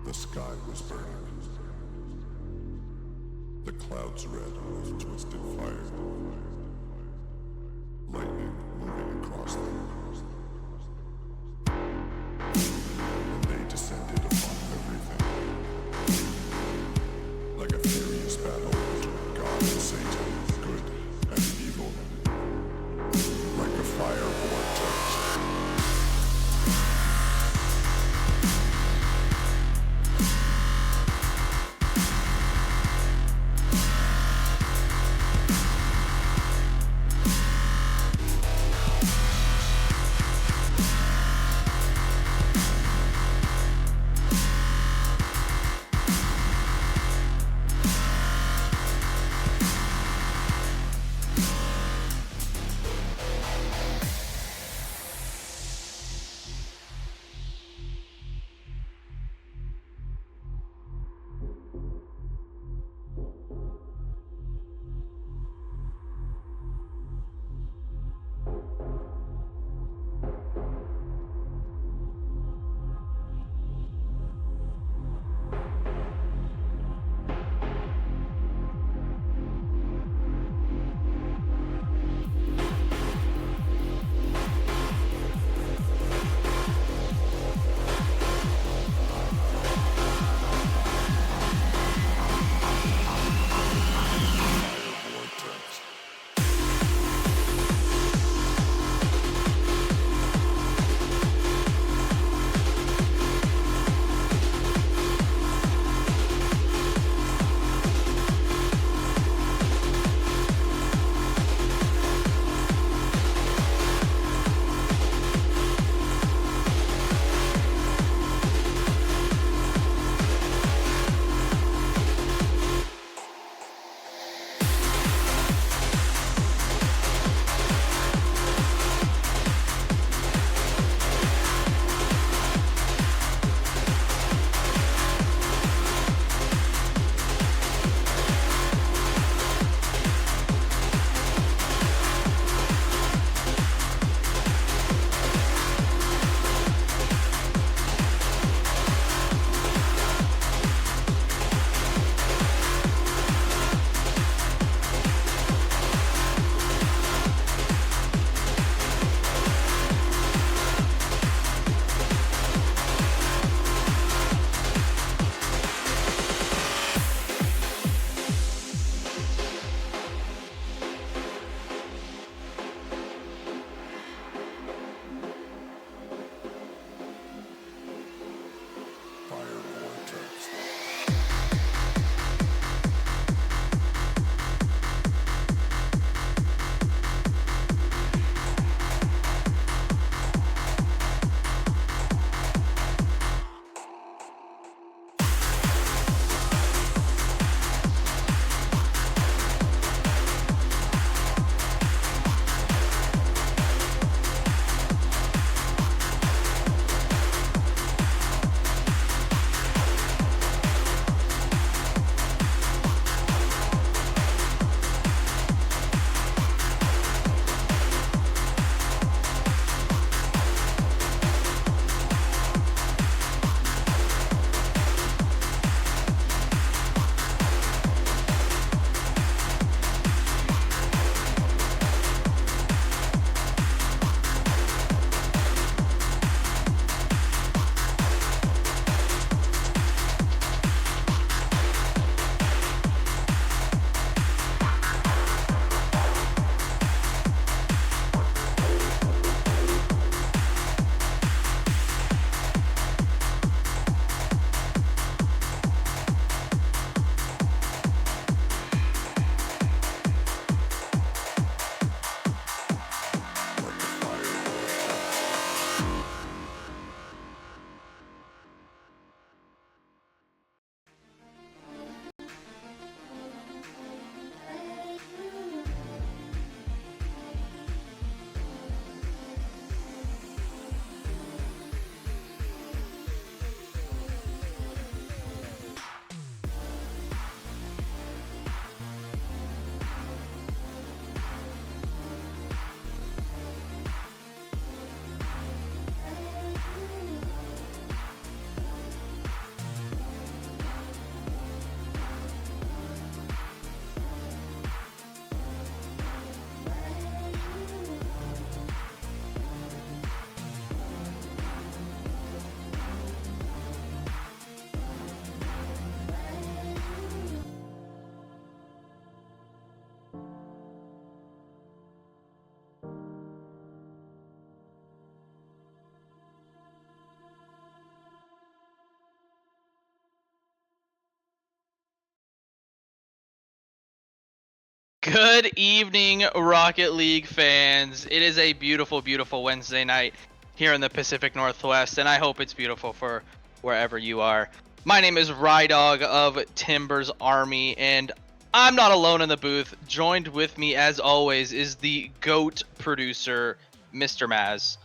The sky was burning. The clouds red with twisted fire. Lightning moving across them. And they descended upon everything. Like a furious battle between God and Satan, good and evil. Like a fire vortex. Good evening, Rocket League fans. It is a beautiful, beautiful Wednesday night here in the Pacific Northwest, and I hope it's beautiful for wherever you are. My name is Rydog of Timber's Army, and I'm not alone in the booth. Joined with me, as always, is the GOAT producer, Mr. Maz.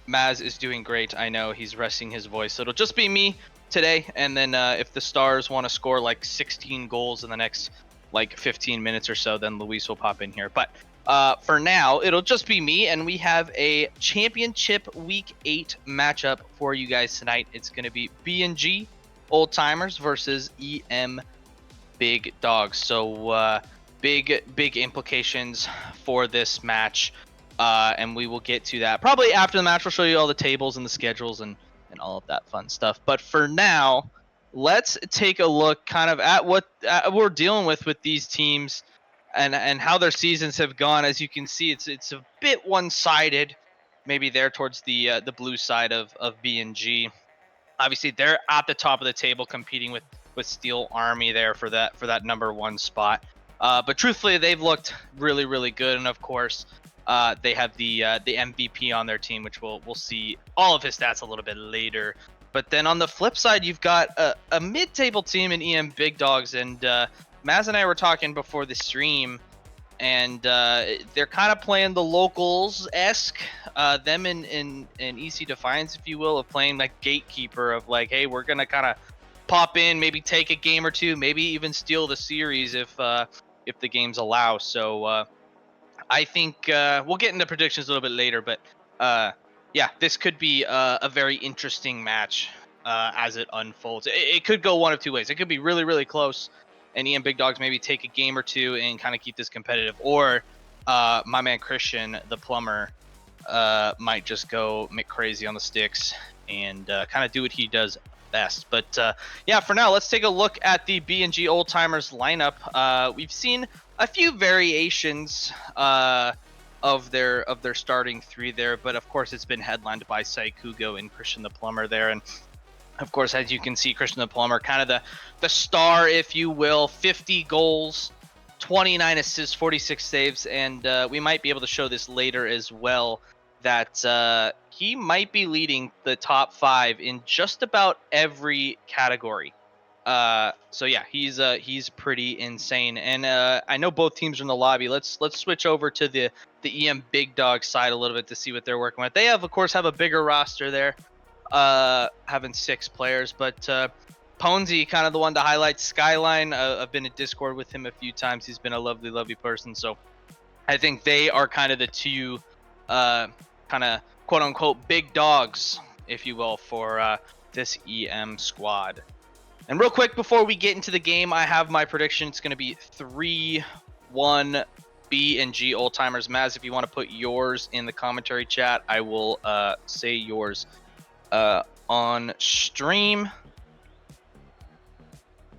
Maz is doing great. I know he's resting his voice, so it'll just be me today, and then if the Stars want to score like 16 goals in the next like 15 minutes or so, then Luis will pop in here. But for now, it'll just be me, and we have a championship week 8 matchup for you guys tonight. It's going to be B&G Old Timers versus EM Big Dogs. So big implications for this match, and we will get to that probably after the match. We'll show you all the tables and the schedules and all of that fun stuff. But for now, let's take a look kind of at what we're dealing with these teams and how their seasons have gone. As you can see, it's a bit one-sided, maybe there towards the blue side of B&G. Obviously, they're at the top of the table competing with Steel Army there for that number 1 spot. But truthfully, they've looked really, really good, and of course, they have the MVP on their team, which we'll see all of his stats a little bit later. But then on the flip side, you've got a mid-table team in EM Big Dogs, and Maz and I were talking before the stream, and they're kind of playing the locals-esque, them in EC Defiance, if you will, of playing like gatekeeper of like, hey, we're gonna kind of pop in, maybe take a game or two, maybe even steal the series if the games allow. So I think we'll get into predictions a little bit later, but yeah, this could be a very interesting match as it unfolds. It could go one of two ways. It could be really, really close, and EM Big Dogs maybe take a game or two and kind of keep this competitive, or my man Christian, the plumber, might just go crazy on the sticks and kind of do what he does best. But yeah, for now, let's take a look at the B&G Old Timers lineup. We've seen a few variations of their starting 3 there, but of course it's been headlined by Saikugo and Christian the Plumber there. And of course, as you can see, Christian the Plumber, kind of the star, if you will. 50 goals, 29 assists, 46 saves, and we might be able to show this later as well, that he might be leading the top 5 in just about every category. So yeah, he's pretty insane. And I know both teams are in the lobby. Let's switch over to the EM Big Dog side a little bit to see what they're working with. They of course have a bigger roster there, having 6 players, but Ponzi kind of the one to highlight. Skyline, I've been in Discord with him a few times. He's been a lovely person. So I think they are kind of the two kind of quote unquote big dogs, if you will, for this EM squad. And real quick, before we get into the game, I have my prediction. It's going to be 3-1 B&G Old Timers. Maz, if you want to put yours in the commentary chat, I will say yours on stream.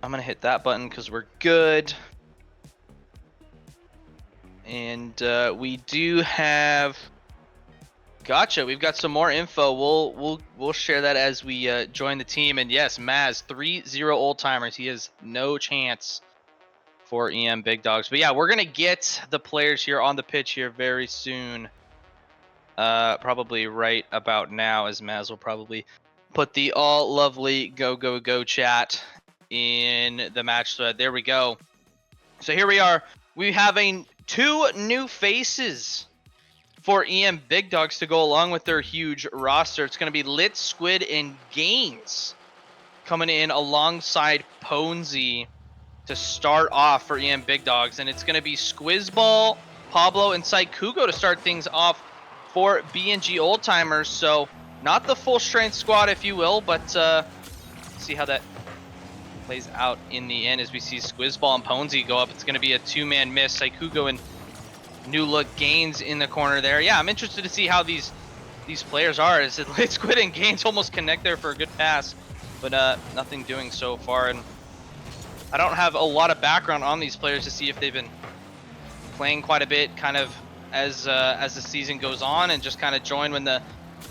I'm going to hit that button because we're good. And we do have... Gotcha. We've got some more info. We'll share that as we join the team. And yes, Maz, 3-0 Old Timers. He has no chance for EM Big Dogs. But yeah, we're gonna get the players here on the pitch here very soon. Probably right about now, as Maz will probably put the all lovely go chat in the match thread. There we go. So here we are. We have 2 new faces for EM Big Dogs to go along with their huge roster. It's going to be Lit, Squid, and Gaines coming in alongside Ponzi to start off for EM Big Dogs. And it's going to be Squizzball, Pablo, and Saikugo to start things off for B&G Old Timers. So not the full strength squad, if you will, but see how that plays out in the end as we see Squizzball and Ponzi go up. It's going to be a 2-man miss. Saikugo and new look Gaines in the corner there. Yeah, I'm interested to see how these players are. Is it Lit, Squid, and Gaines almost connect there for a good pass, but nothing doing so far. And I don't have a lot of background on these players to see if they've been playing quite a bit kind of as the season goes on and just kind of join when the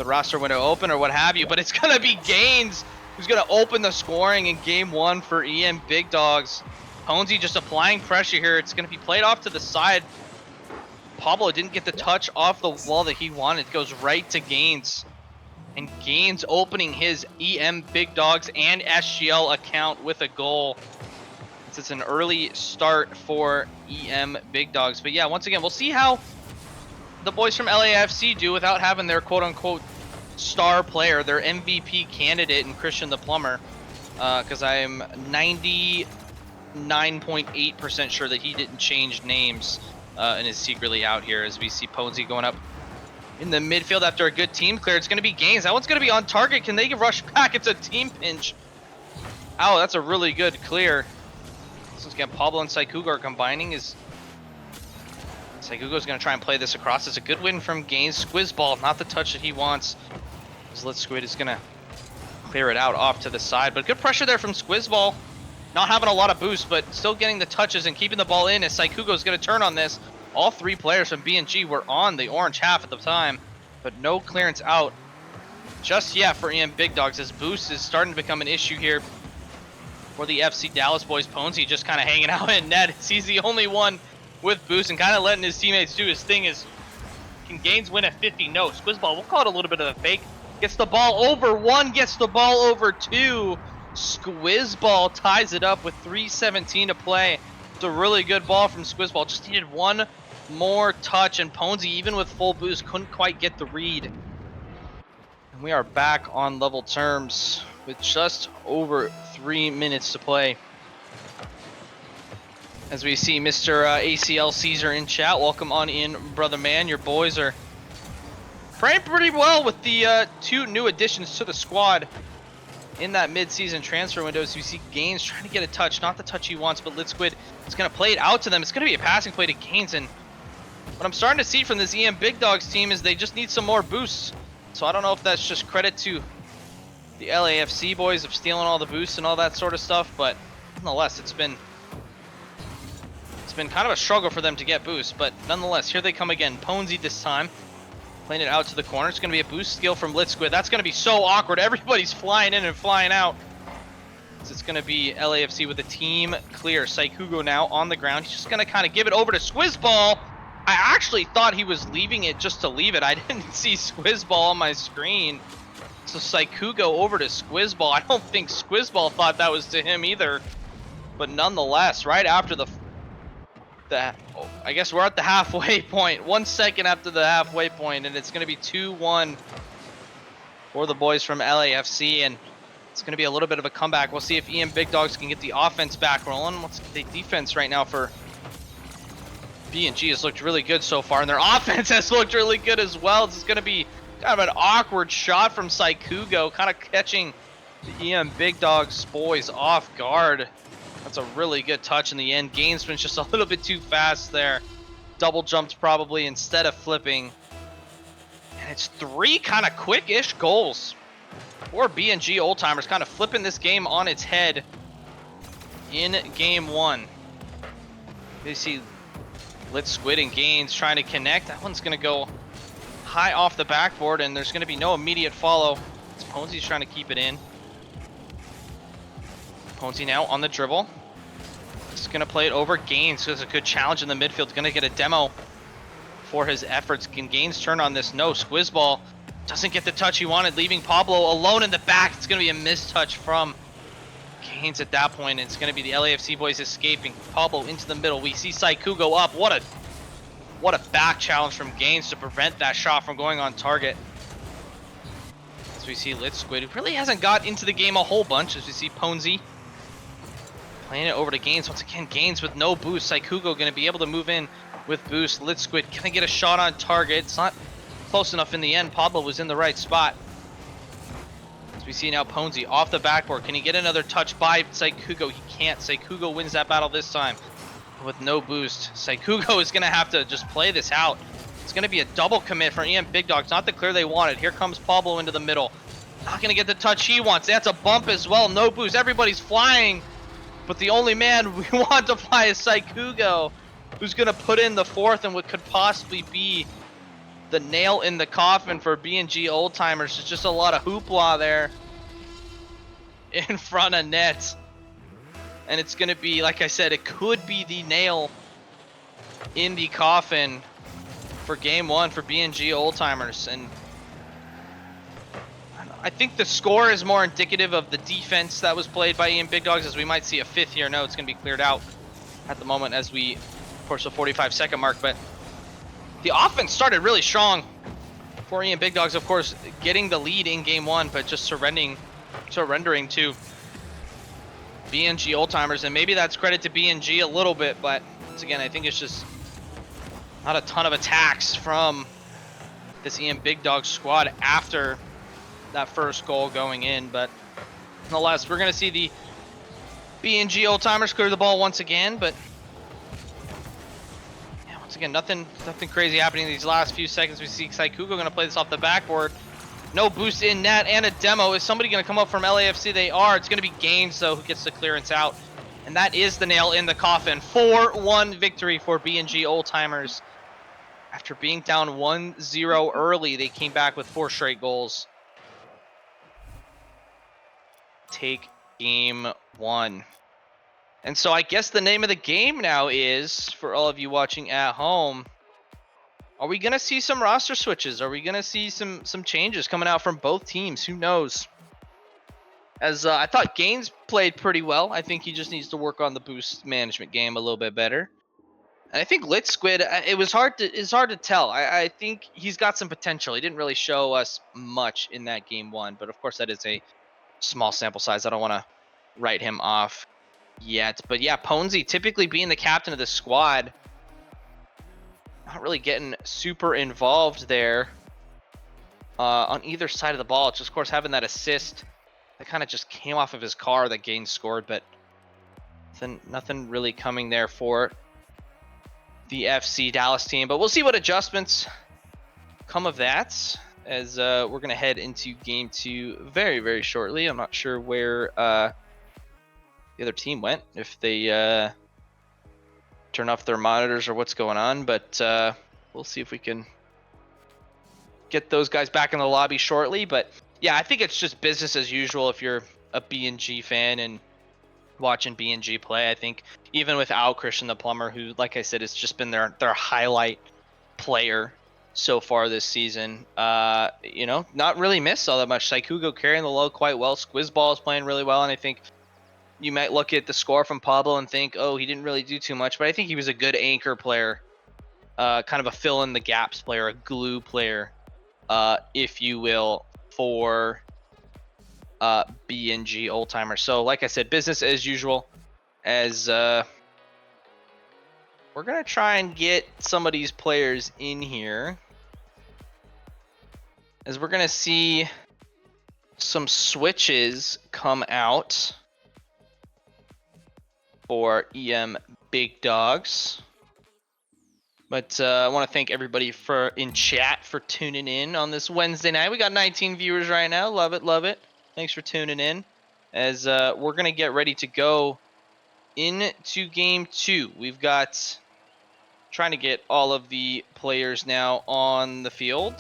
roster window open or what have you. But it's going to be Gaines who's going to open the scoring in game 1 for EM Big Dogs. Ponzi just applying pressure here. It's going to be played off to the side. Pablo didn't get the touch off the wall that he wanted. It goes right to Gaines. And Gaines opening his EM Big Dogs and SGL account with a goal. It's an early start for EM Big Dogs. But yeah, once again, we'll see how the boys from LAFC do without having their quote-unquote star player, their MVP candidate in Christian the Plumber. Because I am 99.8% sure that he didn't change names and is secretly out here, as we see Ponzi going up in the midfield after a good team clear. It's going to be Gaines. That one's going to be on target. Can they rush back? It's a team pinch. Oh, that's a really good clear. This one's got Pablo and Saikugo are combining. Saikugo's going to try and play this across. It's a good win from Gaines. Squiz ball, not the touch that he wants. Lit Squid is going to clear it out off to the side. But good pressure there from Squiz ball. Not having a lot of boost, but still getting the touches and keeping the ball in as Saikugo's going to turn on this. All three players from B&G were on the orange half at the time, but no clearance out just yet for EM Big Dogs, as boost is starting to become an issue here for the FC Dallas boys. Ponzi just kind of hanging out in net. He's the only one with boost and kind of letting his teammates do his thing. Can Gaines win at 50? No. Squizzball, we'll call it a little bit of a fake. Gets the ball over one, gets the ball over two. Squizzball ties it up with 3:17 to play. It's a really good ball from Squizzball. Just needed one more touch, and Ponzi, even with full boost, couldn't quite get the read. And we are back on level terms with just over 3 minutes to play. As we see Mr. ACL Caesar in chat, welcome on in, brother man. Your boys are playing pretty well with the two new additions to the squad in that mid-season transfer window. So you see Gaines trying to get a touch, not the touch he wants, but Lit Squid is going to play it out to them. It's going to be a passing play to Gaines, and what I'm starting to see from this EM Big Dogs team is they just need some more boosts. So I don't know if that's just credit to the LAFC boys of stealing all the boosts and all that sort of stuff, but nonetheless, it's been kind of a struggle for them to get boosts. But nonetheless, here they come again. Ponzi this time, playing it out to the corner. It's going to be a boost skill from Lit Squid. That's going to be so awkward. Everybody's flying in and flying out. So it's going to be LAFC with a team clear. Saikugo now on the ground. He's just going to kind of give it over to Squizzball. I actually thought he was leaving it just to leave it. I didn't see Squizzball on my screen. So Saikugo over to Squizzball. I don't think Squizzball thought that was to him either. But nonetheless, right after I guess we're at the halfway point. 1 second after the halfway point, and it's going to be 2-1 for the boys from LAFC, and it's going to be a little bit of a comeback. We'll see if EM Big Dogs can get the offense back rolling. What's the defense right now for B&G has looked really good so far, and their offense has looked really good as well. This is going to be kind of an awkward shot from Saikugo, kind of catching the EM Big Dogs boys off guard. That's a really good touch in the end. Gainesman's just a little bit too fast there. Double jumped probably instead of flipping. And it's 3 kind of quick-ish goals for B&G Old Timers, kind of flipping this game on its head in game 1. You see Lit Squid and Gaines trying to connect. That one's going to go high off the backboard, and there's going to be no immediate follow. Ponzi's trying to keep it in. Ponzi now on the dribble. Just going to play it over. Gaines has a good challenge in the midfield. Going to get a demo for his efforts. Can Gaines turn on this? No. Squizzball doesn't get the touch he wanted, leaving Pablo alone in the back. It's going to be a mistouch from Gaines at that point. And it's going to be the LAFC boys escaping. Pablo into the middle. We see Saikugo up. What a back challenge from Gaines to prevent that shot from going on target. As we see Lit Squid, who really hasn't got into the game a whole bunch. As we see Ponzi playing it over to Gaines. Once again, Gaines with no boost. Saikugo going to be able to move in with boost. Lit Squid can get a shot on target. It's not close enough in the end. Pablo was in the right spot. As we see now Ponzi off the backboard. Can he get another touch by Saikugo? He can't. Saikugo wins that battle this time with no boost. Saikugo is going to have to just play this out. It's going to be a double commit for EM Big Dogs. Not the clear they wanted. Here comes Pablo into the middle. Not going to get the touch he wants. That's a bump as well. No boost. Everybody's flying. But the only man we want to fly is Saikugo, who's going to put in the fourth and what could possibly be the nail in the coffin for B&G Old Timers. There's just a lot of hoopla there in front of net. And it's going to be, like I said, it could be the nail in the coffin for game one for BNG Old Timers. And I think the score is more indicative of the defense that was played by Ian Big Dogs, as we might see a fifth here. No, it's going to be cleared out at the moment as we approach the 45-second mark. But the offense started really strong for Ian Big Dogs, of course, getting the lead in game one, but just surrendering to BNG Old Timers. And maybe that's credit to BNG a little bit, but once again, I think it's just not a ton of attacks from this Ian Big Dogs squad after that first goal going in. But nonetheless, we're going to see the BNG Old Timers clear the ball once again, but yeah, once again, nothing crazy happening in these last few seconds. We see Saikugo going to play this off the backboard. No boost in net and a demo. Is somebody going to come up from LAFC? They are. It's going to be Gaines, though, who gets the clearance out. And that is the nail in the coffin. 4-1 victory for BNG Old Timers. After being down 1-0 early, they came back with 4 straight goals. Take game one. And so I guess the name of the game now is, for all of you watching at home, are we going to see some roster switches? Are we going to see some changes coming out from both teams? Who knows? As I thought Gaines played pretty well. I think he just needs to work on the boost management game a little bit better. And I think Lit Squid, it's hard to tell. I think he's got some potential. He didn't really show us much in that game one, but of course that is a small sample size. I don't want to write him off yet. But yeah, Ponzi typically being the captain of the squad, not really getting super involved there on either side of the ball. Just, of course, having that assist that kind of just came off of his car that Gaines scored, but nothing really coming there for the FC Dallas team. But we'll see what adjustments come of that, as we're going to head into game two very, very shortly. I'm not sure where the other team went, if they turn off their monitors or what's going on, but we'll see if we can get those guys back in the lobby shortly. But yeah, I think it's just business as usual if you're a BNG fan and watching BNG play. I think even without Christian the Plumber, who, like I said, has just been their highlight player so far this season, not really missed all that much. Saikugo carrying the load quite well. Squizzball is playing really well, and I think you might look at the score from Pablo and think, oh, he didn't really do too much, but I think he was a good anchor player, kind of a fill in the gaps player, a glue player, if you will, for BNG Old Timer. So like I said, business as usual, as we're gonna try and get some of these players in here, as we're gonna see some switches come out for EM Big Dogs. But I want to thank everybody in chat for tuning in on this Wednesday night. We got 19 viewers right now. Love it, love it. Thanks for tuning in, as we're going to get ready to go into game two. We've got trying to get all of the players now on the field,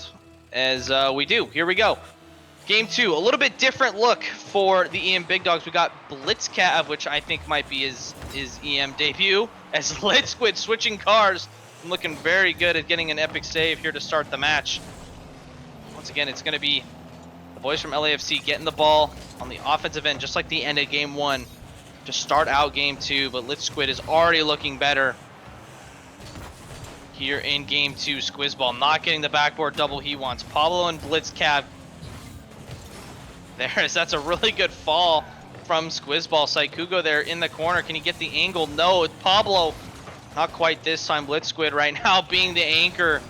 as we do. Here we go. Game two, a little bit different look for the EM Big Dogs. We got Blitzcav, which I think might be his EM debut, as Lit Squid switching cars and looking very good at getting an epic save here to start the match. Once again, it's going to be the boys from LAFC getting the ball on the offensive end, just like the end of game one, to start out game two. But Lit Squid is already looking better here in game two. Squizzball not getting the backboard double he wants. Pablo and Blitzcav. That's a really good fall from Squizzball. Saikugo there in the corner. Can he get the angle? No, it's Pablo. Not quite this time. Lit Squid right now being the anchor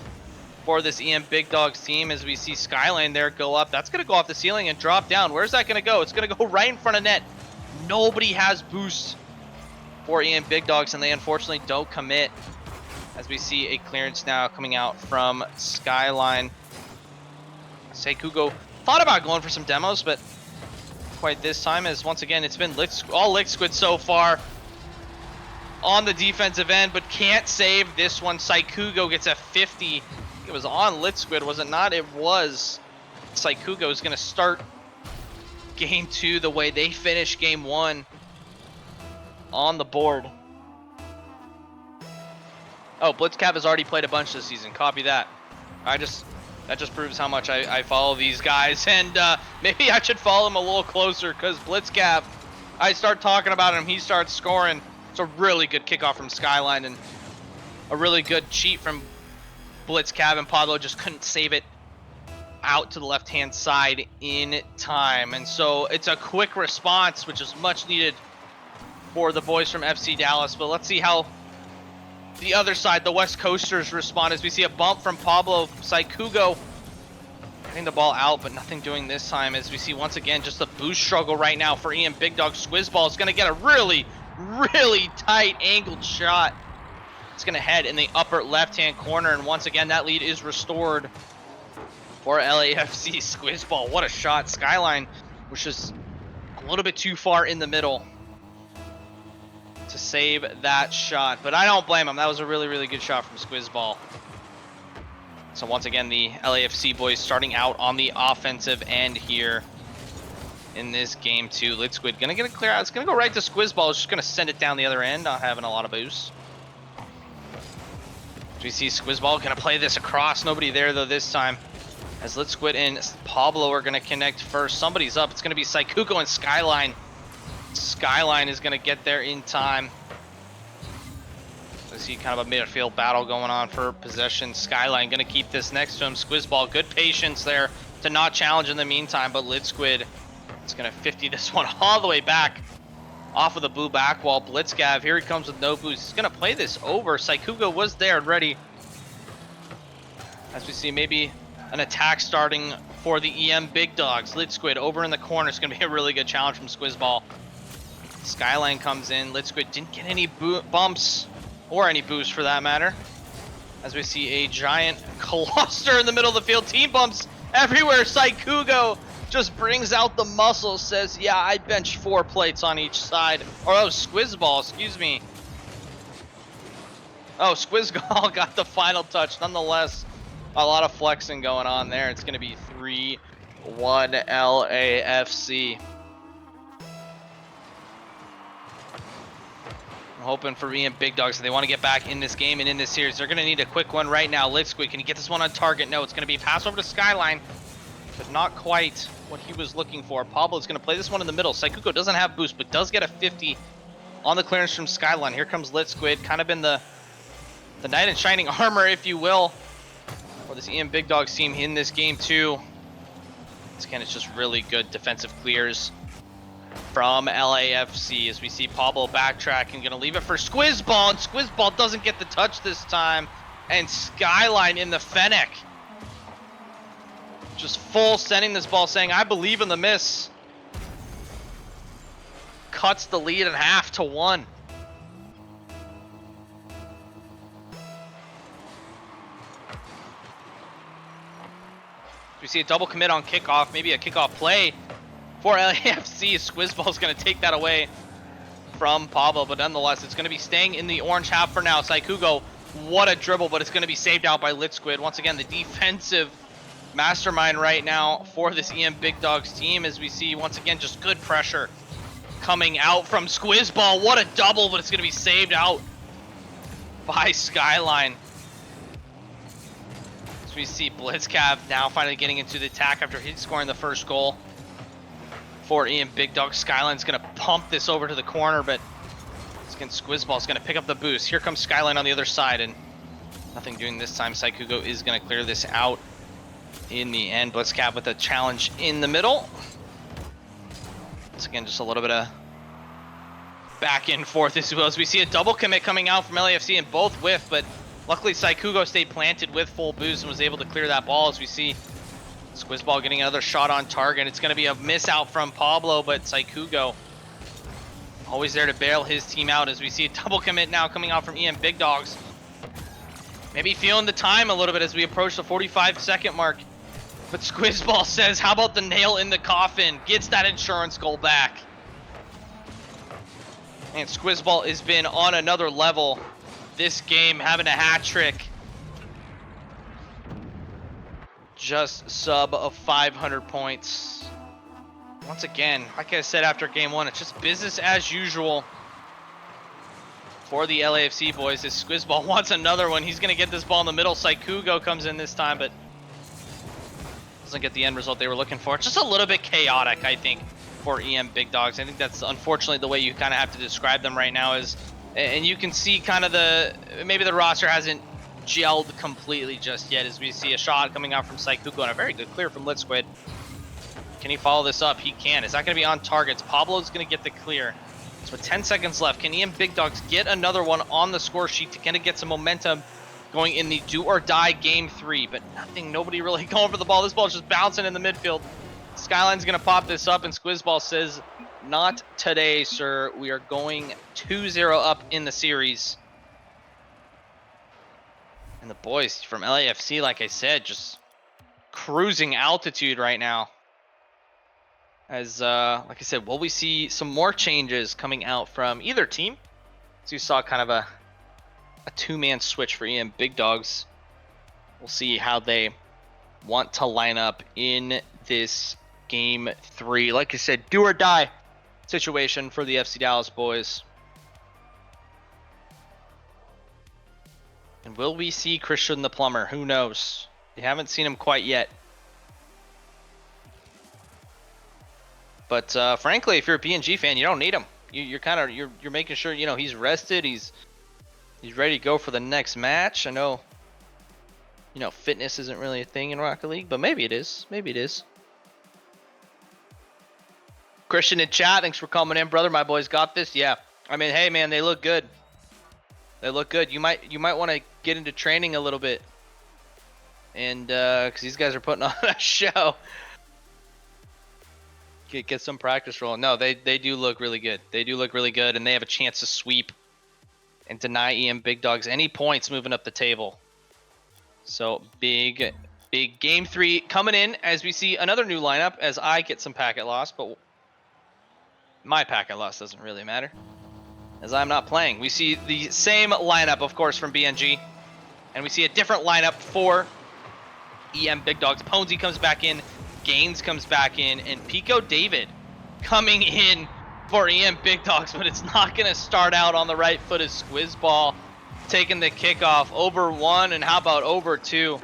for this EM Big Dogs team, as we see Skyline there go up. That's going to go off the ceiling and drop down. Where's that going to go? It's going to go right in front of net. Nobody has boost for EM Big Dogs, and they unfortunately don't commit, as we see a clearance now coming out from Skyline. Saikugo thought about going for some demos, but quite this time, as once again it's been all Lit Squid so far on the defensive end, but can't save this one. Saikugo gets a 50. It was on Lit Squid, was it not? It was. Saikugo is going to start game two the way they finished game one. on the board. Oh, Blitzcav has already played a bunch this season. Copy that. That just proves how much I follow these guys, and maybe I should follow him a little closer, because Blitzcav, I start talking about him, he starts scoring. It's a really good kickoff from Skyline, and a really good cheat from Blitzcav, and Pablo just couldn't save it out to the left-hand side in time. And so it's a quick response, which is much needed for the boys from FC Dallas. But let's see how the other side, the West Coasters, respond as we see a bump from Pablo Saikugo. Getting the ball out, but nothing doing this time, as we see once again just a boost struggle right now for Ian Big Dog. Squizzball is going to get a really, really tight angled shot. It's going to head in the upper left-hand corner, and once again that lead is restored for LAFC. Squizzball, what a shot. Skyline was just a little bit too far in the middle to save that shot, but I don't blame him. That was a really, really good shot from Squizzball. So once again, the LAFC boys starting out on the offensive end here in this game too. Lidsquid gonna get a clear out. It's gonna go right to Squizzball. It's just gonna send it down the other end, not having a lot of boost. We see Squizzball gonna play this across. Nobody there though this time, as Lidsquid and Pablo are gonna connect first. Somebody's up. It's gonna be Saikugo and Skyline. Skyline is going to get there in time. I see kind of a midfield battle going on for possession. Skyline going to keep this next to him. Squizzball, good patience there to not challenge in the meantime, but Lidsquid is going to 50 this one all the way back off of the blue back wall. Blitzcav, here he comes with no boost. He's going to play this over. Saikugo was there and ready. As we see maybe an attack starting for the EM Big Dogs. Lidsquid over in the corner. It's going to be a really good challenge from Squizzball. Skyline comes in. Lidsquid didn't get any bumps or any boost for that matter, as we see a giant cluster in the middle of the field. Team bumps everywhere. Saikugo just brings out the muscle, says, yeah, I bench 4 plates on each side. Or, oh, Squizzball, excuse me. Oh, Squizzball got the final touch. Nonetheless, a lot of flexing going on there. It's going to be 3-1 LAFC. Hoping for Ian Big Dogs if they want to get back in this game and in this series. They're going to need a quick one right now. Lidsquid, can he get this one on target? No, it's going to be passed over to Skyline, but not quite what he was looking for. Pablo's going to play this one in the middle. Saikugo doesn't have boost, but does get a 50 on the clearance from Skyline. Here comes Lidsquid, kind of been the knight in shining armor, if you will, for this Ian Big Dogs team in this game too. Again, it's just really good defensive clears from LAFC, as we see Pablo backtracking, gonna leave it for Squizzball, and Squizzball doesn't get the touch this time, and Skyline in the Fennec just full sending this ball, saying I believe in the miss. Cuts the lead in half to 1. We see a double commit on kickoff, maybe a kickoff play for LAFC. Squizzball's going to take that away from Pablo, but nonetheless, it's going to be staying in the orange half for now. Saikugo, what a dribble, but it's going to be saved out by Lidsquid. Once again, the defensive mastermind right now for this EM Big Dogs team, as we see, once again, just good pressure coming out from Squizzball. What a double, but it's going to be saved out by Skyline. As we see Blitzcav now finally getting into the attack after he's scoring the first goal for Ian Big Dog. Skyline's going to pump this over to the corner, but Squizzball's going to pick up the boost. Here comes Skyline on the other side, and nothing doing this time. Saikugo is going to clear this out in the end. Blitzcav with a challenge in the middle. Once again, just a little bit of back and forth as well, as we see a double commit coming out from LAFC, and both whiff, but luckily Saikugo stayed planted with full boost and was able to clear that ball. As we see Squizzball getting another shot on target. It's going to be a miss out from Pablo, but Saikugo always there to bail his team out, as we see a double commit now coming out from Ian Big Dogs. Maybe feeling the time a little bit as we approach the 45-second mark. But Squizzball says, how about the nail in the coffin? Gets that insurance goal back. And Squizzball has been on another level this game, having a hat trick. Just sub of 500 points. Once again, like I said after game 1, it's just business as usual for the LAFC boys. This Squizzball wants another one. He's going to get this ball in the middle. Saikugo comes in this time, but doesn't get the end result they were looking for. Just a little bit chaotic, I think, for EM Big Dogs. I think that's unfortunately the way you kind of have to describe them right now is, and you can see kind of maybe the roster hasn't gelled completely just yet as we see a shot coming out from Saikugo and a very good clear from Lit Squid. Can he follow this up? He can. It's not going to be on targets. Pablo's going to get the clear. So with 10 seconds left, can EM Big Dogs get another one on the score sheet to kind of get some momentum going in the do or die game 3? But nothing, nobody really going for the ball. This ball's just bouncing in the midfield. Skyline's going to pop this up, and Squizzball says, not today, sir. We are going 2-0 up in the series. And the boys from LAFC, like I said, just cruising altitude right now. As, like I said, will we see some more changes coming out from either team? So you saw kind of a two-man switch for EM Big Dogs. We'll see how they want to line up in this game 3. Like I said, do or die situation for the FC Dallas boys. And will we see Christian the Plumber? Who knows? We haven't seen him quite yet. But frankly, if you're a BNG fan, you don't need him. You're making sure he's rested. He's ready to go for the next match. I know, fitness isn't really a thing in Rocket League, but maybe it is. Maybe it is. Christian in chat, thanks for coming in, brother. My boys got this. Yeah, I mean, hey man, they look good. They look good. You might want to get into training a little bit, and because these guys are putting on a show. Get some practice rolling. No, they do look really good. They do look really good, and they have a chance to sweep and deny EM Big Dogs any points moving up the table. So big game 3 coming in as we see another new lineup as I get some packet loss, but my packet loss doesn't really matter as I'm not playing. We see the same lineup, of course, from BNG, and we see a different lineup for EM Big Dogs. Ponzi comes back in. Gaines comes back in, and Pico David coming in for EM Big Dogs, but it's not going to start out on the right foot as Squizzball taking the kickoff. Over 1, and how about over 2?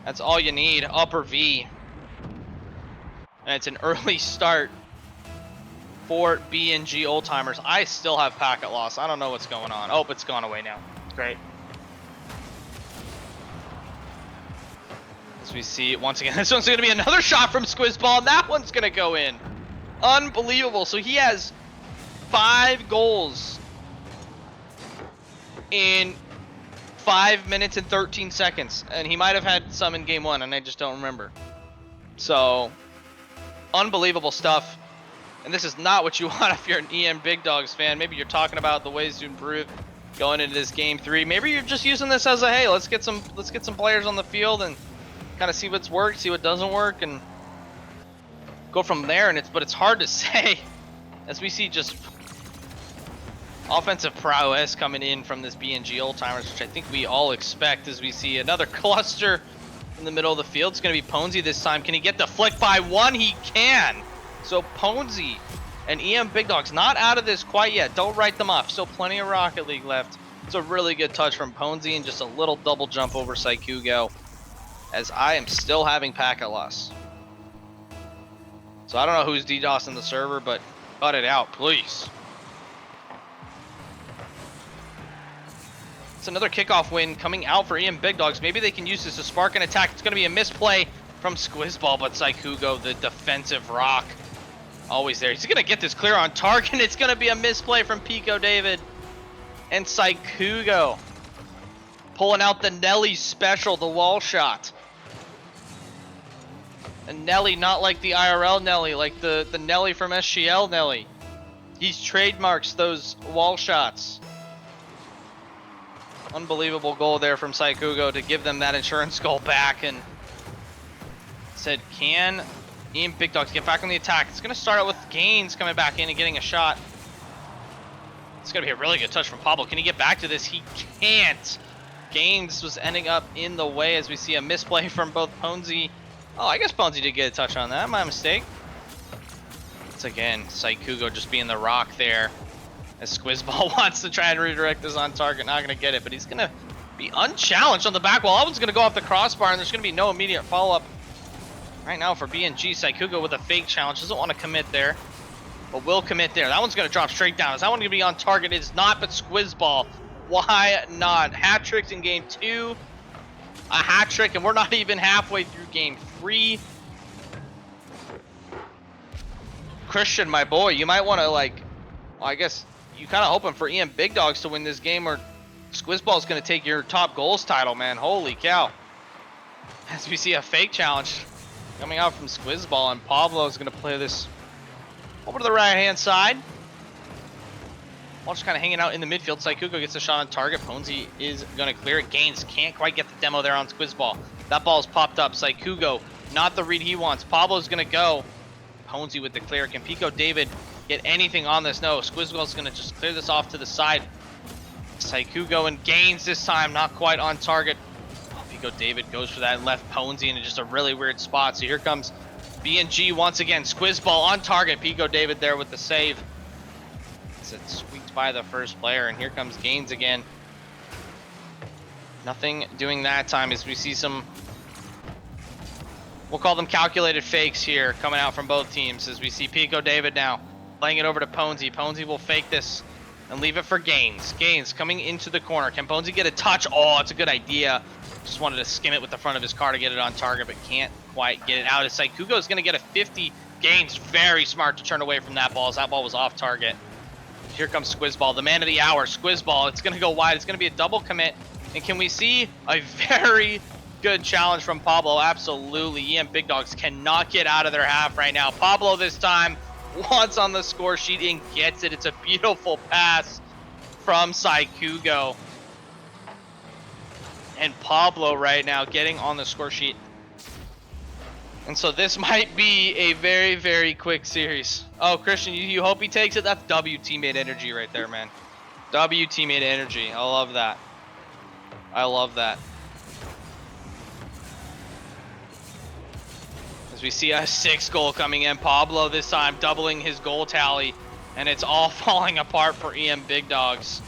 That's all you need, upper V. And it's an early start for BNG Old Timers. I still have packet loss. I don't know what's going on. Oh, it's gone away now. Great. As we see once again, this one's going to be another shot from Squizzball, and that one's going to go in. Unbelievable. So he has 5 goals in 5 minutes and 13 seconds, and he might have had some in game 1, and I just don't remember. So unbelievable stuff. And this is not what you want if you're an EM Big Dogs fan. Maybe you're talking about the ways to improve going into this game 3. Maybe you're just using this as a, hey, let's get some players on the field and kind of see what's worked, see what doesn't work, and go from there. But it's hard to say as we see just offensive prowess coming in from this BNG Old Timers, which I think we all expect as we see another cluster in the middle of the field. It's going to be Ponzi this time. Can he get the flick by 1? He can. So Ponzi and EM Big Dogs not out of this quite yet. Don't write them off. Still plenty of Rocket League left. It's a really good touch from Ponzi and just a little double jump over Saikugo, as I am still having packet loss. So I don't know who's DDoSing the server, but cut it out, please. It's another kickoff win coming out for EM Big Dogs. Maybe they can use this to spark an attack. It's going to be a misplay from Squizzball, but Saikugo, the defensive rock, always there. He's going to get this clear on target. It's going to be a misplay from Pico David. And Saikugo pulling out the Nelly special, the wall shot. And Nelly, not like the IRL Nelly, like the Nelly from SGL Nelly. He's trademarks those wall shots. Unbelievable goal there from Saikugo to give them that insurance goal back. And said, can EM Big Dogs get back on the attack? It's going to start out with Gaines coming back in and getting a shot. It's going to be a really good touch from Pablo. Can he get back to this? He can't. Gaines was ending up in the way as we see a misplay from both Ponzi. Oh, I guess Ponzi did get a touch on that. My mistake. It's again Saikugo just being the rock there As Squizzball wants to try and redirect this on target, not gonna get it, but he's gonna be unchallenged on the back wall. That one's gonna go off the crossbar, and there's gonna be no immediate follow-up right now for BNG. Saikugo with a fake challenge, doesn't want to commit there, but will commit there. That one's gonna drop straight down. Is that one gonna be on target? It is not, but Squizzball, why not? Hat tricks in game 2, a hat trick, and we're not even halfway through game 3. Christian, my boy, you might want to, like, well, I guess you kind of hoping for EM Big Dogs to win this game, or Squizzball's going to take your top goals title, man. Holy cow. As we see a fake challenge coming out from Squizzball, and Pablo's going to play this over to the right-hand side. Ball just kind of hanging out in the midfield. Saikugo gets a shot on target. Ponzi is going to clear it. Gaines can't quite get the demo there on Squizzball. That ball's popped up. Saikugo, not the read he wants. Pablo's going to go. Ponzi with the clear. Can Pico David get anything on this? No, Squizzball's going to just clear this off to the side. Saikugo and Gaines this time, not quite on target. Oh, Pico David goes for that and left Ponzi in just a really weird spot. So here comes BNG once again. Squizzball on target. Pico David there with the save. It's squeaked by the first player, and here comes Gaines again. Nothing doing that time as we see some, we'll call them calculated fakes here coming out from both teams, as we see Pico David now playing it over to Ponzi. Ponzi will fake this and leave it for Gaines. Gaines coming into the corner. Can Ponzi get a touch? Oh, it's a good idea. Just wanted to skim it with the front of his car to get it on target, but can't quite get it out. As Saikugo is going to get a 50. Gaines very smart to turn away from that ball, as that ball was off target. Here comes Squizzball, the man of the hour. Squizzball, it's going to go wide. It's going to be a double commit. And can we see a very good challenge from Pablo? Absolutely. EM Big Dogs cannot get out of their half right now. Pablo this time wants on the score sheet and gets it. It's a beautiful pass from Saikugo. And Pablo right now getting on the score sheet. And so this might be a very, very quick series. Oh, Christian, you hope he takes it? That's W teammate energy right there, man. W teammate energy. I love that. I love that. As we see a 6th goal coming in. Pablo this time doubling his goal tally. And it's all falling apart for EM Big Dogs.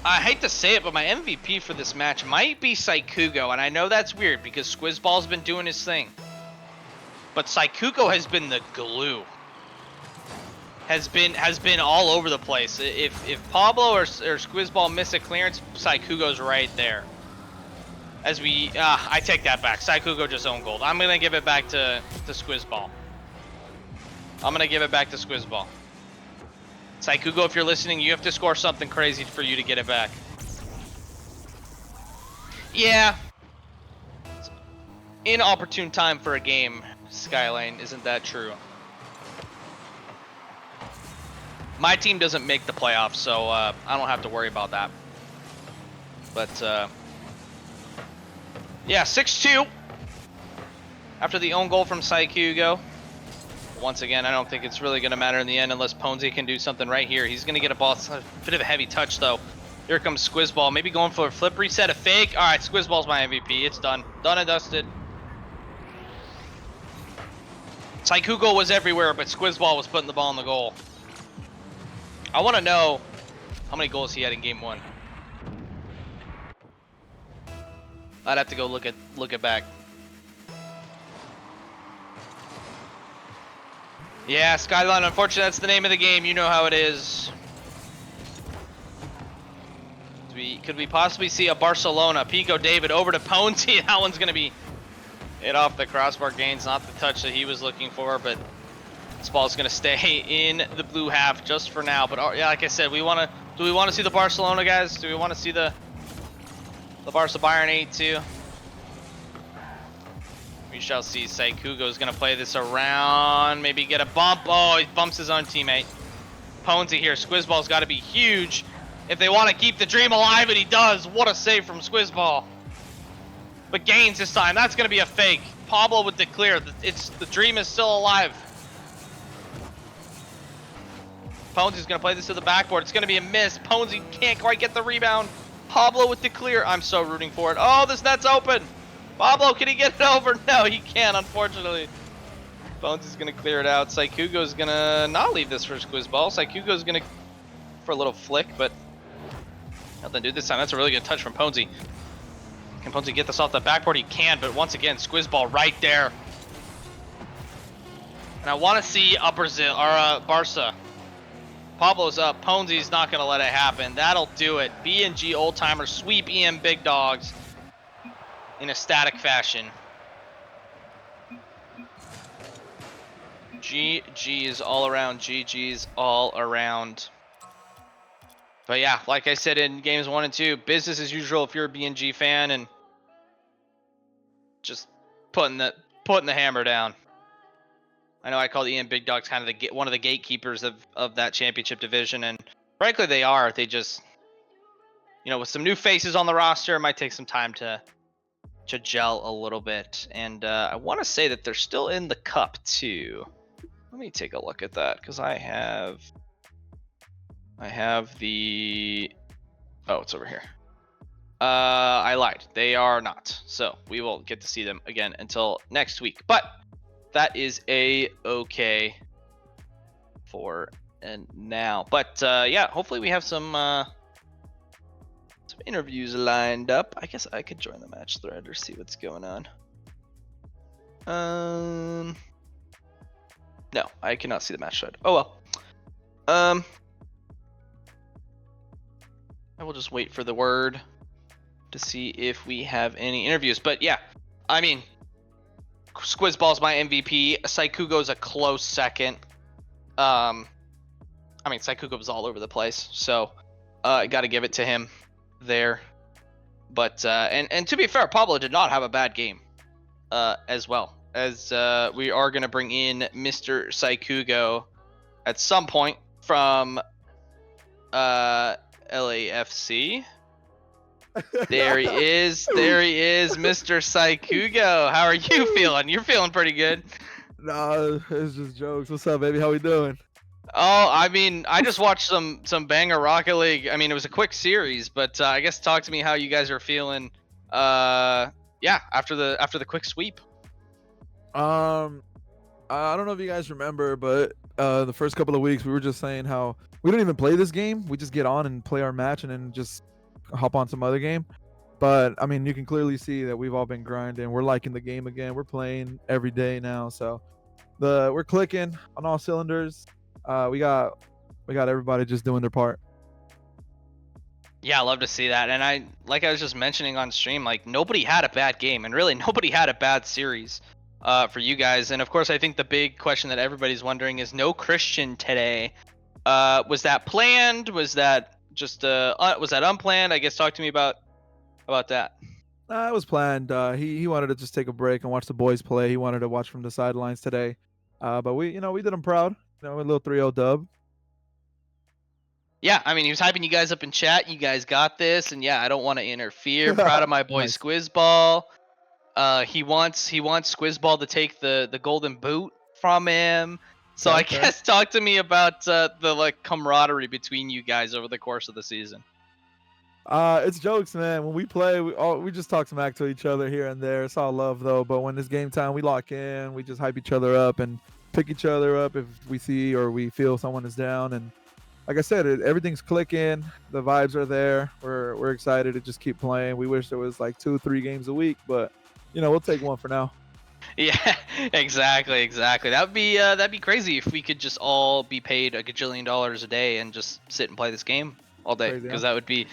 I hate to say it, but my MVP for this match might be Saikugo, and I know that's weird because Squizzball's been doing his thing. But Saikugo has been the glue. Has been all over the place. If Pablo or Squizzball miss a clearance, Saikugo's right there. As we, I take that back. Saikugo just owned gold. I'm gonna give it back to Squizzball. I'm gonna give it back to Squizzball. Saikugo, if you're listening, you have to score something crazy for you to get it back. Yeah. Inopportune time for a game, Skyline. Isn't that true? My team doesn't make the playoffs, so I don't have to worry about that. But, yeah, 6-2. After the own goal from Saikugo. Once again, I don't think it's really going to matter in the end unless Ponzi can do something right here. He's going to get a ball. It's a bit of a heavy touch, though. Here comes Squizzball. Maybe going for a flip reset, a fake. All right, Squizzball's my MVP. It's done. Done and dusted. Saikugo was everywhere, but Squizzball was putting the ball in the goal. I want to know how many goals he had in game 1. I'd have to go look at back. Yeah, Skyline, unfortunately, that's the name of the game. You know how it is. Could we possibly see a Barcelona? Pico David over to Ponzi. That one's going to be hit off the crossbar. Gains, not the touch that he was looking for, but this ball's going to stay in the blue half just for now. But yeah, like I said, do we want to see the Barcelona guys? Do we want to see the Barca Bayern 8-2? We shall see. Saikugo is going to play this around. Maybe get a bump. Oh, he bumps his own teammate. Ponzi here. Squizzball's got to be huge if they want to keep the dream alive, and he does. What a save from Squizzball. But Gaines this time. That's going to be a fake. Pablo with the clear. The dream is still alive. Ponzi's going to play this to the backboard. It's going to be a miss. Ponzi can't quite get the rebound. Pablo with the clear. I'm so rooting for it. Oh, this net's open. Pablo, can he get it over? No, he can't, unfortunately. Bones is gonna clear it out. Saikugo's gonna not leave this for Squizzball. Saikugo's gonna for a little flick, but nothing to do this time. That's a really good touch from Ponzi. Can Ponzi get this off the backboard? He can, but once again, Squizzball right there. And I want to see Barca. Pablo's up. Ponzi's not going to let it happen. That'll do it. B&G Old Timers sweep EM Big Dogs in a static fashion. GG's all around. GG's all around. But yeah, like I said in games 1 and 2, business as usual if you're a B&G fan, and just putting the hammer down. I know I call the EM Big Dogs kind of one of the gatekeepers of that championship division, and frankly they are. They just, with some new faces on the roster, it might take some time to gel a little bit. And I want to say that they're still in the cup too. Let me take a look at that, because I have the, oh, it's over here. I lied. They are not. So we will get to see them again until next week. But that is okay for now. But yeah, hopefully we have some interviews lined up. I guess I could join the match thread or see what's going on. No, I cannot see the match thread. Oh well. I will just wait for the word to see if we have any interviews. But yeah, I mean, Squizzball's my MVP. Saikugo's a close second. I mean, Saikugo was all over the place, so I got to give it to him there. But and to be fair, Pablo did not have a bad game as well. As we are going to bring in Mr. Saikugo at some point from LAFC. There he is, Mr. Saikugo. How are you feeling? You're feeling pretty good. Nah, it's just jokes. What's up, baby? How we doing? Oh, I mean, I just watched some banger Rocket League. I mean, it was a quick series, but I guess talk to me how you guys are feeling. Yeah, after the quick sweep. I don't know if you guys remember, but the first couple of weeks we were just saying how we don't even play this game. We just get on and play our match and then just hop on some other game. But I mean, you can clearly see that we've all been grinding. We're liking the game again. We're playing every day now, so we're clicking on all cylinders. We got everybody just doing their part. Yeah, I love to see that. And I was just mentioning on stream, like, nobody had a bad game, and really nobody had a bad series for you guys. And of course, I think the big question that everybody's wondering is no Christian today. Was that planned? Was that just was that unplanned? I guess talk to me about that. It was planned. He wanted to just take a break and watch the boys play. He wanted to watch from the sidelines today. But we did him proud. A little 3-0 dub. Yeah, I mean, he was hyping you guys up in chat. You guys got this, and yeah, I don't want to interfere. Proud of my boy Nice. Squizzball. He wants Squizzball to take the golden boot from him. So Okay. I guess talk to me about the camaraderie between you guys over the course of the season. It's jokes, man. When we play, we just talk smack to each other here and there. It's all love, though. But when it's game time, we lock in. We just hype each other up and pick each other up if we see or we feel someone is down. And like I said, everything's clicking. The vibes are there. We're excited to just keep playing. We wish there was like 2-3 games a week, but we'll take one for now. Yeah, exactly. That'd be crazy if we could just all be paid $1 gajillion a day and just sit and play this game all day, because that'd be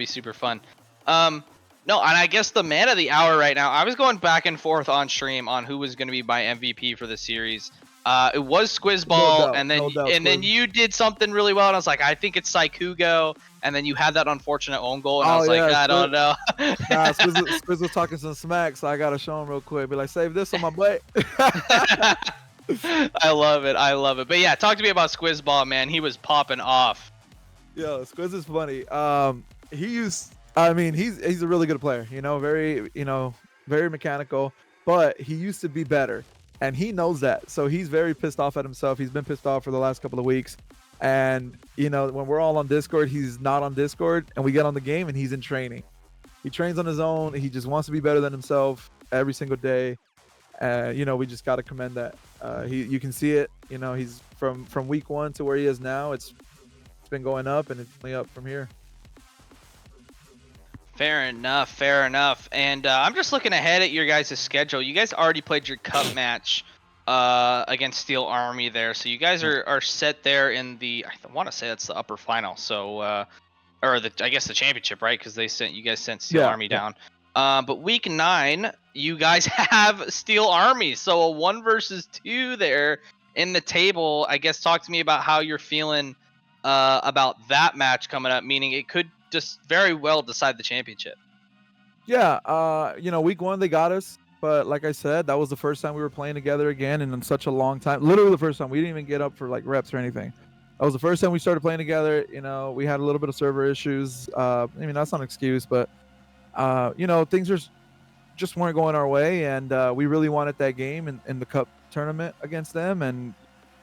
super fun. No, and I guess the man of the hour right now, I was going back and forth on stream on who was going to be my MVP for the series. It was Squizzball, and then you did something really well, and I was like, I think it's Saikugo, and then you had that unfortunate own goal, and I was like, I don't know. Nah, Squiz was talking some smack, so I gotta show him real quick. Be like, save this on my butt. I love it. But yeah, talk to me about Squizzball, man. He was popping off. Yo, Squiz is funny. He's a really good player. Very mechanical, but he used to be better. And he knows that. So he's very pissed off at himself. He's been pissed off for the last couple of weeks. And, when we're all on Discord, he's not on Discord. And we get on the game and he's in training. He trains on his own. He just wants to be better than himself every single day. You know, we just got to commend that. You can see it. You know, he's from week 1 to where he is now. It's been going up, and it's only up from here. Fair enough, fair enough. And I'm just looking ahead at your guys' schedule. You guys already played your cup match against Steel Army there, so you guys are set there in the, I want to say that's the upper final. So or the, I guess the championship, right? Because you guys sent Steel Army down. But week 9, you guys have Steel Army, so a 1 versus 2 there in the table. I guess talk to me about how you're feeling about that match coming up, meaning it could just very well decide the championship. Yeah, you know, week 1 they got us, but like I said, that was the first time we were playing together again in such a long time. Literally the first time. We didn't even get up for like reps or anything. That was the first time we started playing together. You know, we had a little bit of server issues. I mean, that's not an excuse, but you know, things just weren't going our way, and we really wanted that game in the cup tournament against them, and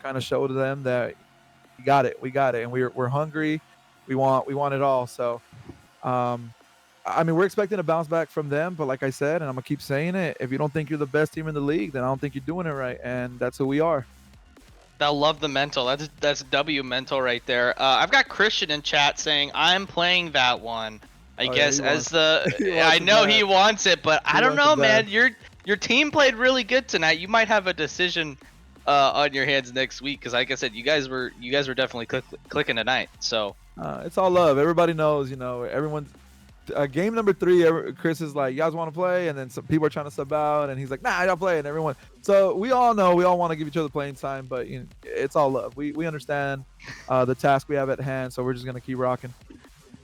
kind of showed them that we got it, and we're hungry. We want it all. So, I mean, we're expecting a bounce back from them, but like I said, and I'm gonna keep saying it, if you don't think you're the best team in the league, then I don't think you're doing it right, and that's who we are. I love the mental. That's W mental right there. I've got Christian in chat saying I'm playing that one. I guess as the I know he wants it, but I don't know, man. Your team played really good tonight. You might have a decision on your hands next week, because like I said, you guys were definitely clicking tonight. So it's all love. Everybody knows, you know, everyone's game number 3. Chris is like, you guys want to play, and then some people are trying to sub out, and he's like, nah, I don't play, and everyone. So we all know, we all want to give each other playing time, but you know, it's all love. We understand the task we have at hand, so we're just gonna keep rocking.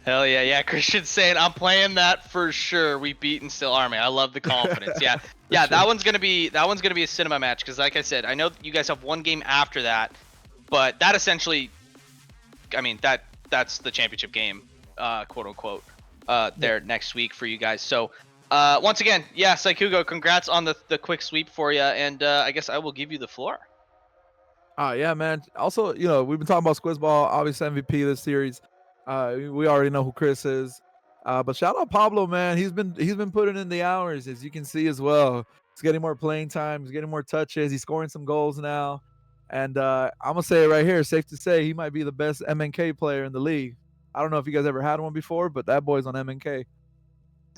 Hell yeah, yeah. Christian's saying I'm playing that for sure. We beaten Steel Army. I love the confidence. Yeah, yeah. Sure. That one's gonna be a cinema match, because like I said, I know you guys have one game after that, but that essentially, I mean, that's the championship game, quote unquote, there next week for you guys. So once again, yeah, Saikugo, congrats on the quick sweep for you, and I guess I will give you the floor. Yeah, man. Also, you know, we've been talking about Squizzball, obviously MVP of this series. We already know who Chris is. But shout out Pablo, man. He's been putting in the hours, as you can see as well. He's getting more playing time. He's getting more touches. He's scoring some goals now. And I'm gonna say it right here. Safe to say he might be the best MNK player in the league. I don't know if you guys ever had one before, but that boy's on MNK.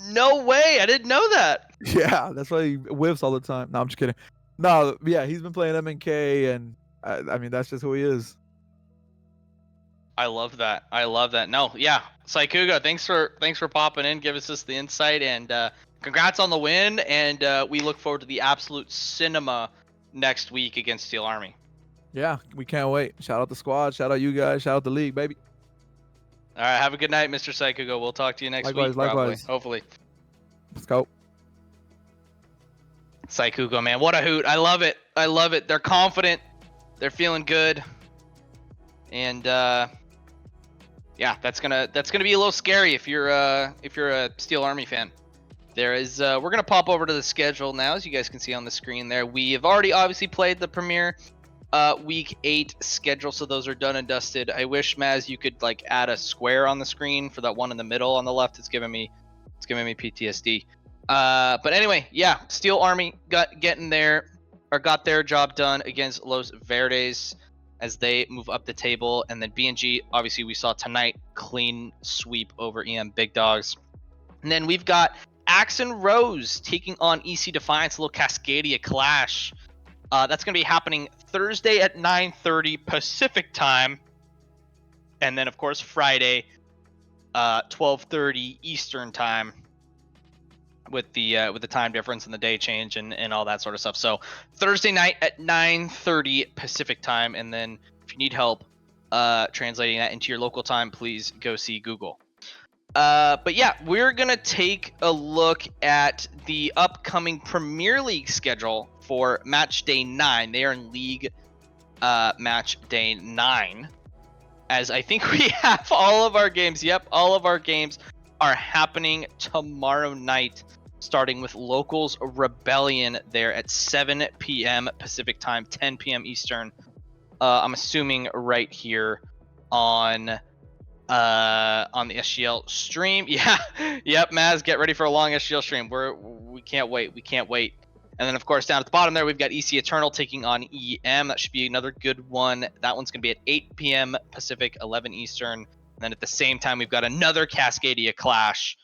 No way! I didn't know that. Yeah, that's why he whiffs all the time. No, I'm just kidding. No, yeah, he's been playing MNK, and I mean, that's just who he is. I love that. I love that. No, yeah, Saikuga, thanks for popping in, giving us the insight, and congrats on the win. And we look forward to the absolute cinema next week against Steel Army. Yeah, we can't wait. Shout out the squad. Shout out you guys. Shout out the league, baby. All right, have a good night, Mr. Saikuga. We'll talk to you next week, probably. Likewise. Hopefully. Let's go. Saikuga, man, what a hoot! I love it. I love it. They're confident. They're feeling good. And yeah, that's gonna be a little scary if you're a Steel Army fan. There is we're gonna pop over to the schedule now, as you guys can see on the screen there. We have already obviously played the Premier week 8 schedule, so those are done and dusted. I wish, Maz, you could like add a square on the screen for that one in the middle on the left. It's giving me PTSD. But anyway, yeah, Steel Army got their job done against Los Verdes as they move up the table. And then BNG, obviously we saw tonight, clean sweep over EM Big Dogs. And then we've got Axe and Rose taking on EC Defiance, a little Cascadia clash. That's going to be happening Thursday at 9:30 Pacific time. And then, of course, Friday, 12:30 Eastern time, with the time difference and the day change and all that sort of stuff. So Thursday night at 9:30 Pacific time. And then if you need help translating that into your local time, please go see Google. But yeah, we're going to take a look at the upcoming Premier League schedule for match day 9. They are in league match day 9. As I think we have all of our games. Yep, all of our games are happening tomorrow night, starting with Locals Rebellion there at 7 p.m. Pacific time, 10 p.m. Eastern. I'm assuming right here on the SGL stream. Yeah, yep, Maz, get ready for a long SGL stream. We can't wait. And then, of course, down at the bottom there, we've got EC Eternal taking on EM. That should be another good one. That one's going to be at 8 p.m. Pacific, 11 Eastern. And then at the same time, we've got another Cascadia clash,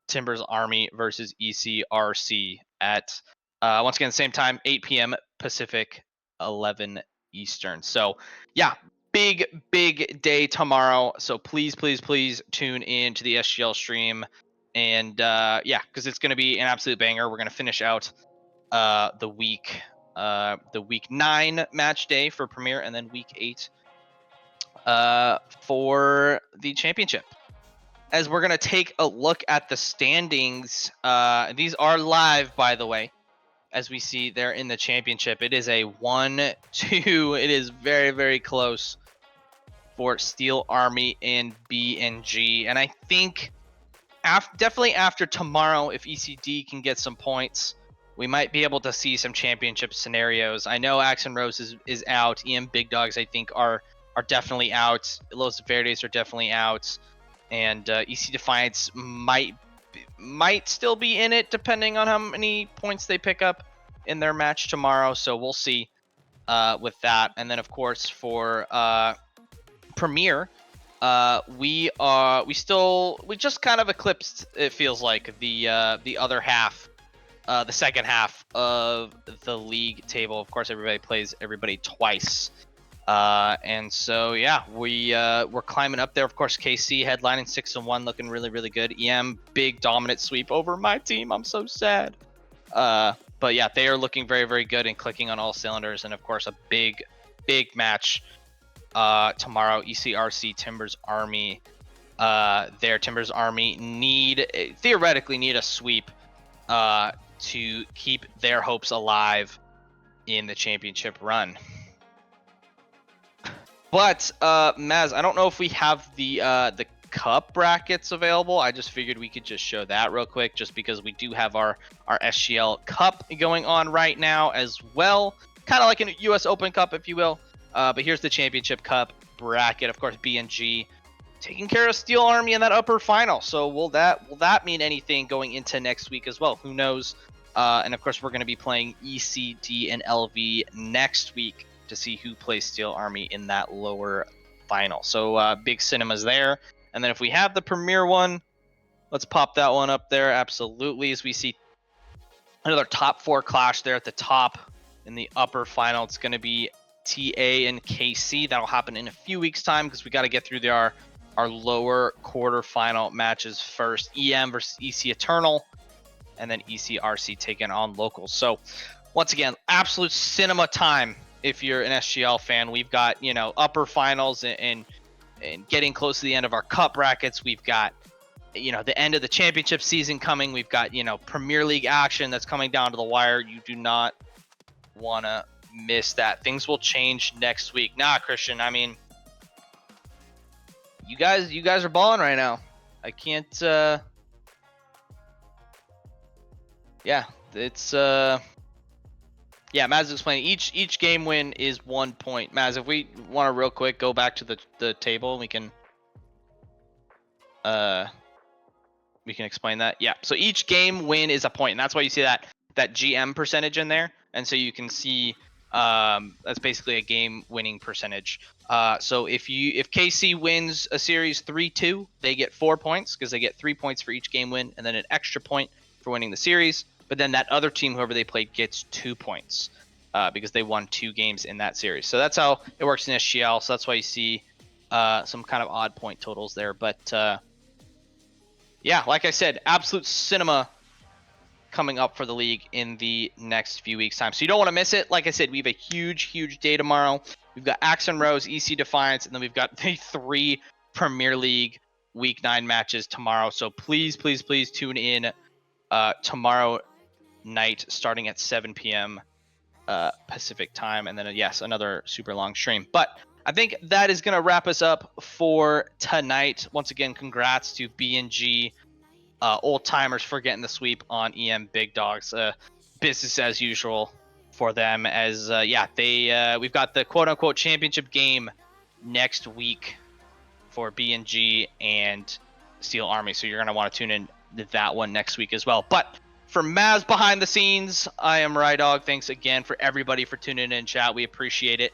Timbers Army versus ECRC at, once again, same time, 8 p.m. Pacific, 11 Eastern. So, yeah, big day tomorrow. So please tune in to the SGL stream. And, yeah, because it's going to be an absolute banger. We're going to finish out the week 9 match day for Premier, and then week 8 for the championship. As we're gonna take a look at the standings, these are live, by the way. As we see there in the championship, it is a 1-2. It is very close for Steel Army and BNG, and I think definitely after tomorrow, if ECD can get some points, we might be able to see some championship scenarios. I know Axe and Rose is out. EM Big Dogs, I think, are definitely out. Los Verdes are definitely out. And EC Defiance might still be in it, depending on how many points they pick up in their match tomorrow. So we'll see with that. And then, of course, for Premier, we just kind of eclipsed, it feels like, the other half, the second half of the league table. Of course, everybody plays everybody twice. And so, yeah, we're climbing up there. Of course, KC headlining 6-1, looking really good. EM, big dominant sweep over my team. I'm so sad. But yeah, they are looking very good and clicking on all cylinders. And of course, a big match tomorrow. ECRC Timbers Army. Their Timbers Army theoretically need a sweep to keep their hopes alive in the championship run. But Maz, I don't know if we have the cup brackets available. I just figured we could just show that real quick, just because we do have our SGL Cup going on right now as well, kind of like a US Open Cup, if you will. But here's the Championship Cup bracket. Of course, BNG taking care of Steel Army in that upper final. So will that mean anything going into next week as well? Who knows? And of course, we're going to be playing ECD and LV next week to see who plays Steel Army in that lower final. So big cinemas there. And then if we have the Premier one, let's pop that one up there. Absolutely. As we see another top 4 clash there at the top in the upper final. It's going to be TA and KC. That'll happen in a few weeks' time, because we got to get through our lower quarterfinal matches first. EM versus EC Eternal, and then ECRC taking on locals. So once again, absolute cinema time. If you're an SGL fan, we've got, upper finals and getting close to the end of our cup brackets. We've got, the end of the championship season coming. We've got, Premier League action that's coming down to the wire. You do not want to miss that. Things will change next week. Nah, Christian, I mean, you guys are balling right now. I can't, yeah, it's, yeah, Maz is explaining each game win is 1 point. Maz, if we want to real quick go back to the table, we can explain that. Yeah, so each game win is a point, and that's why you see that GM percentage in there. And so you can see that's basically a game winning percentage. So if KC wins a series 3-2, they get 4 points, because they get 3 points for each game win, and then an extra point for winning the series. But then that other team, whoever they played, gets 2 points because they won 2 games in that series. So that's how it works in SGL. So that's why you see some kind of odd point totals there. But yeah, like I said, absolute cinema coming up for the league in the next few weeks' time. So you don't want to miss it. Like I said, we have a huge day tomorrow. We've got Axe and Rose, EC Defiance, and then we've got the 3 Premier League Week 9 matches tomorrow. So please tune in tomorrow night starting at 7 p.m. Pacific time, and then yes, another super long stream. But I think that is going to wrap us up for tonight. Once again, congrats to BNG old timers for getting the sweep on EM Big Dogs. Business as usual for them, as we've got the quote unquote championship game next week for BNG and Steel Army, so you're going to want to tune in to that one next week as well. But For Maz behind the scenes, I am Rydog. Thanks again for everybody for tuning in, chat. We appreciate it.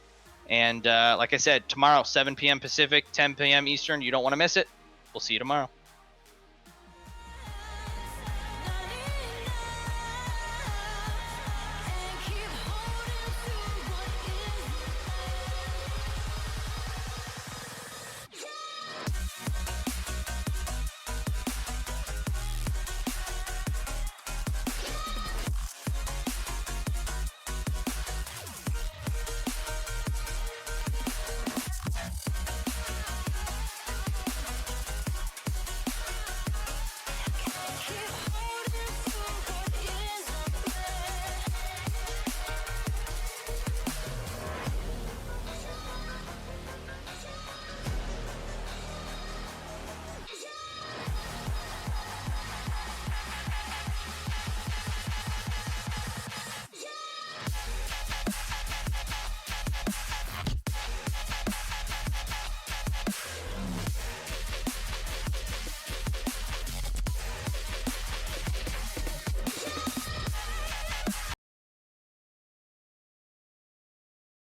And like I said, tomorrow, 7 p.m. Pacific, 10 p.m. Eastern. You don't want to miss it. We'll see you tomorrow.